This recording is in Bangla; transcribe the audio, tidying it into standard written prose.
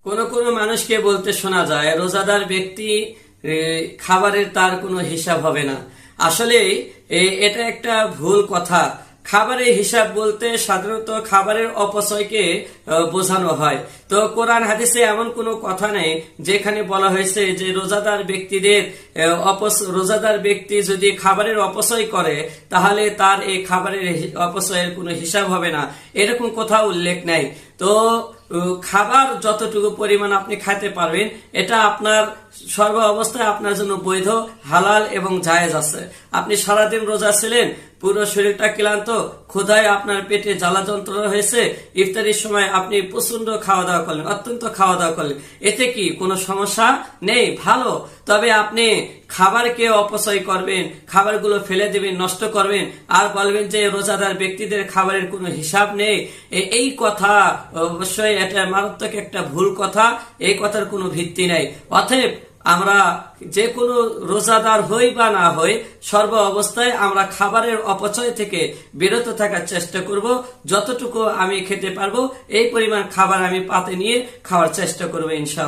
কোন কোন মানুষকে বলতে শোনা যায় রোজাদার ব্যক্তি খাবারের তার কোনো হিসাব হবে না। আসলে এটা একটা ভুল কথা। খাবারের হিসাব বলতে সাধারণত খাবারের অপচয়কে বোঝানো হয়। তো কোরআন হাদিসে এমন কোনো কথা নেই যেখানে বলা হয়েছে যে রোজাদার ব্যক্তি যদি খাবারের অপচয় করে তাহলে তার এই খাবারের অপচয়ের কোনো হিসাব হবে না, এরকম কোথাও উল্লেখ নেই। তো খাবার যতটুকু পরিমাণ আপনি খাইতে পারবেন এটা আপনার সর্ব অবস্থায় আপনার জন্য বৈধ, হালাল এবং জায়েজ আছে। আপনি সারাদিন রোজা ছিলেন, পুরো শরীরটা ক্লান্ত, ক্ষুধায় আপনার পেটে জ্বালা যন্ত্রণা হয়েছে, ইফতারির সময় আপনি প্রচন্ড খাওয়া দাওয়া করলেন, অত্যন্ত খাওয়া দাওয়া করলেন, এতে কি কোনো সমস্যা নেই, ভালো। তবে আপনি খাবারকে অপচয় করবেন, খাবারগুলো ফেলে দিবেন, নষ্ট করবেন, আর বলবেন যে রোজাদার ব্যক্তিদের খাবারের কোনো হিসাব নেই, এই কথা অবশ্যই এটা মারাত্মক একটা ভুল কথা। এই কথার কোনো ভিত্তি নেই। অতএব আমরা যে কোনো রোজাদার হই বা না হই, সর্ব অবস্থায় আমরা খাবারের অপচয় থেকে বিরত থাকার চেষ্টা করব। যতটুকু আমি খেতে পারবো এই পরিমাণ খাবার আমি পাতে নিয়ে খাওয়ার চেষ্টা করবো ইনশাআল্লাহ।